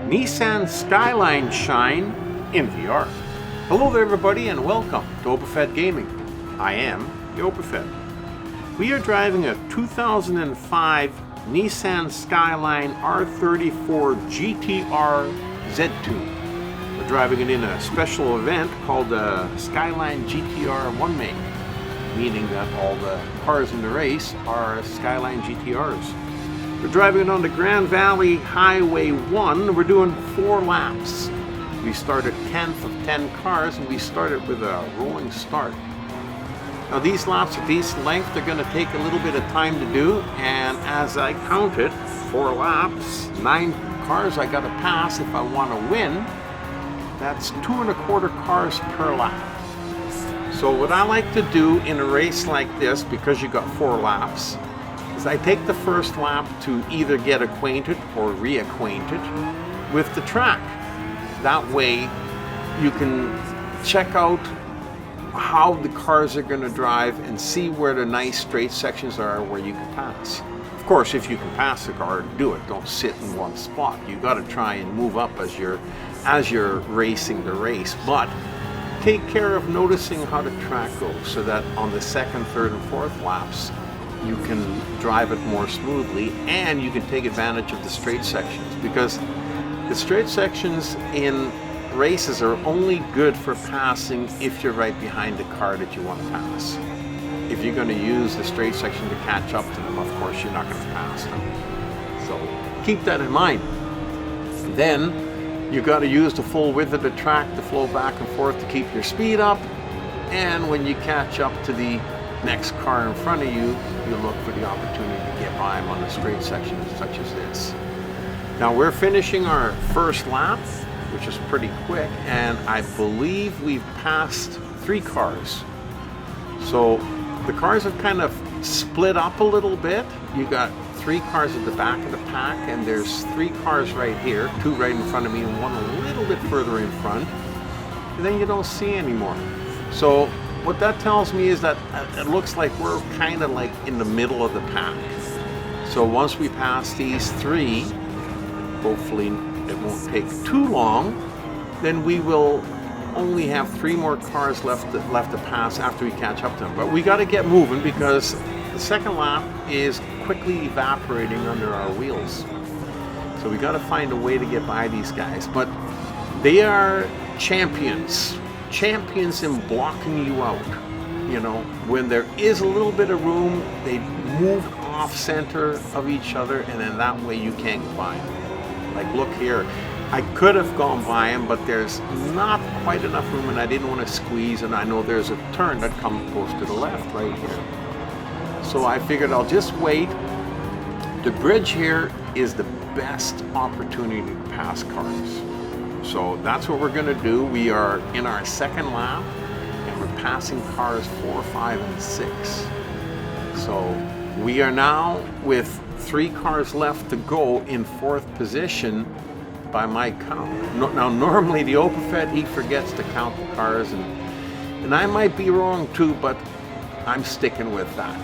Nissan Skyline Shine in VR. Hello there everybody and welcome to Opafed Gaming. I am the Opafed. We are driving a 2005 Nissan Skyline R34 GT-R Z-tune. We're driving it in a special event called the Skyline GT-R 1 make, meaning that all the cars in the race are Skyline GT-Rs. We're driving it on the Grand Valley Highway 1. We're doing 4 laps. We started 10th of 10 cars and we started with a rolling start. Now these laps at decent length are going to take a little bit of time to do, and as I counted, 4 laps, 9 cars I got to pass if I want to win. That's 2.25 cars per lap. So what I like to do in a race like this, because you got 4 laps, is I take the first lap to either get acquainted or reacquainted with the track. That way you can check out how the cars are going to drive and see where the nice straight sections are where you can pass. Of course, if you can pass the car, do it. Don't sit in one spot. You got to try and move up as you're racing the race. But take care of noticing how the track goes so that on the 2nd, 3rd, and 4th laps you can drive it more smoothly and you can take advantage of the straight sections, because the straight sections in races are only good for passing if you're right behind the car that you want to pass. If you're going to use the straight section to catch up to them, of course you're not going to pass them. So keep that in mind. Then you got to use the full width of the track to flow back and forth to keep your speed up, and when you catch up to the next car in front of you, you look for the opportunity to get by them on the straight sections such as this. Now we're finishing our first lap, which is pretty quick, and I believe we've passed 3 cars. So the cars have kind of split up a little bit. You got 3 cars at the back of the pack, and there's 3 cars right here, 2 right in front of me and 1 a little bit further in front, and then you don't see anymore. So what that tells me is that it looks like we're kind of like in the middle of the pack. So once we pass these 3, hopefully it won't take too long, then we will only have 3 more cars left to pass after we catch up to them. But we got to get moving because the 2nd lap is quickly evaporating under our wheels. So we got to find a way to get by these guys. But they are champions in blocking you out. You know, when there is a little bit of room, they move off center of each other, and then that way you can't go by them. Like, look here, I could have gone by him, but there's not quite enough room and I didn't want to squeeze, and I know there's a turn that comes close to the left right here. So I figured I'll just wait. The bridge here is the best opportunity to pass cars. So that's what we're going to do. We are in our 2nd lap and we're passing cars 4, 5, and 6. So we are now with 3 cars left to go in 4th position by my count. Now normally the Opafed, he forgets to count the cars, and I might be wrong too, but I'm sticking with that.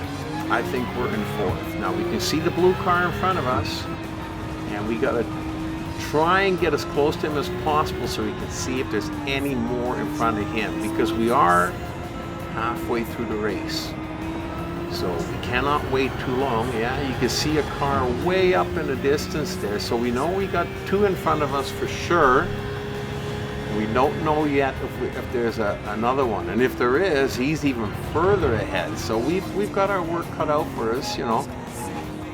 I think we're in 4th. Now we can see the blue car in front of us, and we got to try and get as close to him as possible so we can see if there's any more in front of him, because we are halfway through the race. So we cannot wait too long. Yeah, you can see a car way up in the distance there. So we know we got 2 in front of us for sure. We don't know yet if there's another one. And if there is, he's even further ahead. So we've got our work cut out for us, you know.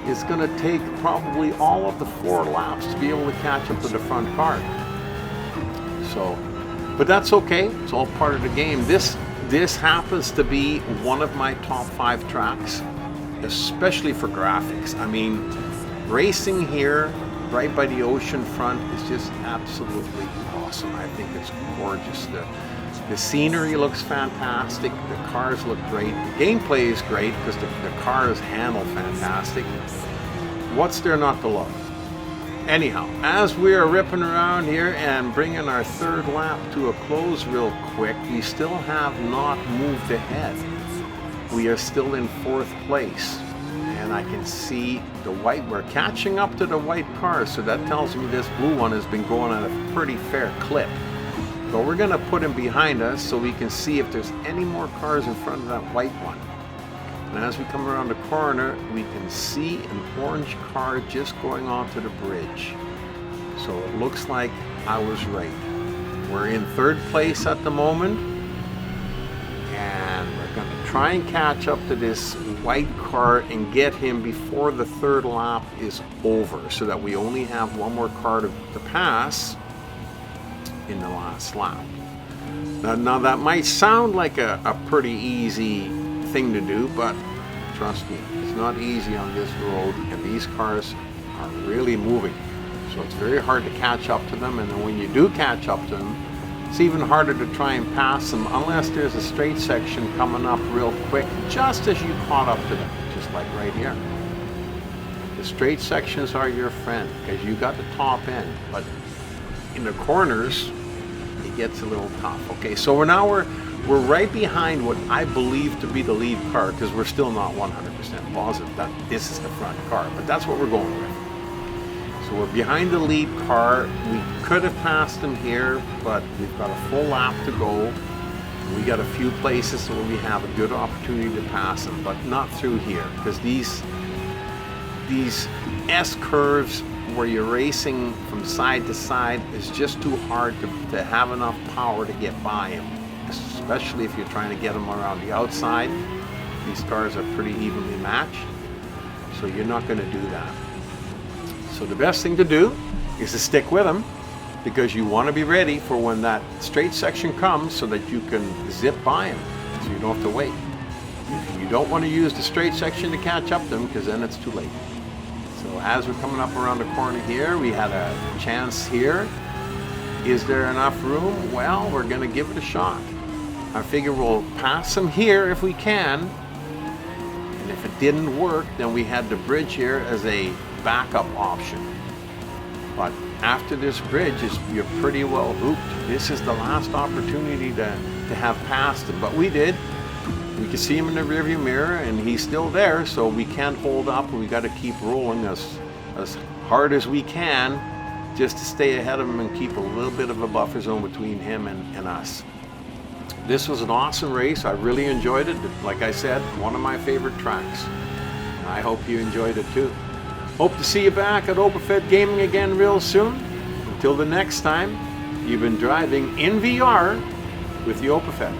It's going to take probably all of the 4 laps to be able to catch up to the front car. So, but that's okay. It's all part of the game. This happens to be one of my top 5 tracks, especially for graphics. I mean, racing here right by the ocean front is just absolutely awesome. I think it's gorgeous. The scenery looks fantastic. The cars look great. The gameplay is great because the cars handle fantastic. What's there not to love? Anyhow, as we are ripping around here and bringing our 3rd lap to a close real quick, we still have not moved ahead. We are still in 4th place. And and I can see the white. We're catching up to the white car, so that tells me this blue one has been going at a pretty fair clip. So we're going to put him behind us so we can see if there's any more cars in front of that white one. And as we come around the corner, we can see an orange car just going onto the bridge. So it looks like I was right. We're in third place at the moment, and we're going to try and catch up to this white car and get him before the third lap is over, so that we only have one more car to pass in the last lap. Now that might sound like a pretty easy thing to do, but trust me, it's not easy on this road, and these cars are really moving. So it's very hard to catch up to them, and then when you do catch up to them, it's even harder to try and pass them unless there's a straight section coming up real quick just as you caught up to them, just like right here. The straight sections are your friend because you got the top end, but in the corners it gets a little tough. Okay, so we're right behind what I believe to be the lead car, because we're still not 100% positive that this is the front car, but that's what we're going with. So we're behind the lead car. We could have passed him here, but we've got a full lap to go. We got a few places where we have a good opportunity to pass him, but not through here, because these S curves where you're racing from side to side is just too hard to have enough power to get by him, especially if you're trying to get him around the outside. These cars are pretty evenly matched, so you're not going to do that. So the best thing to do is to stick with him, because you want to be ready for when that straight section comes so that you can zip by him, so you don't have to wait. You don't want to use the straight section to catch up to him, because then it's too late. So as we're coming up around the corner here, we had a chance here. Is there enough room? Well, we're going to give it a shot. I figure we'll pass him here if we can, and if it didn't work, then we had the bridge here as a backup option. But after this bridge, you're pretty well hooped. This is the last opportunity to have passed him, but we did. We can see him in the rearview mirror, and he's still there, so we can't hold up, and we got to keep rolling as hard as we can just to stay ahead of him and keep a little bit of a buffer zone between him and us. This was an awesome race. I really enjoyed it. Like I said, one of my favorite tracks. And I hope you enjoyed it too. Hope to see you back at Oberfed Gaming again real soon. Until the next time, you've been driving in VR with the Oberfed.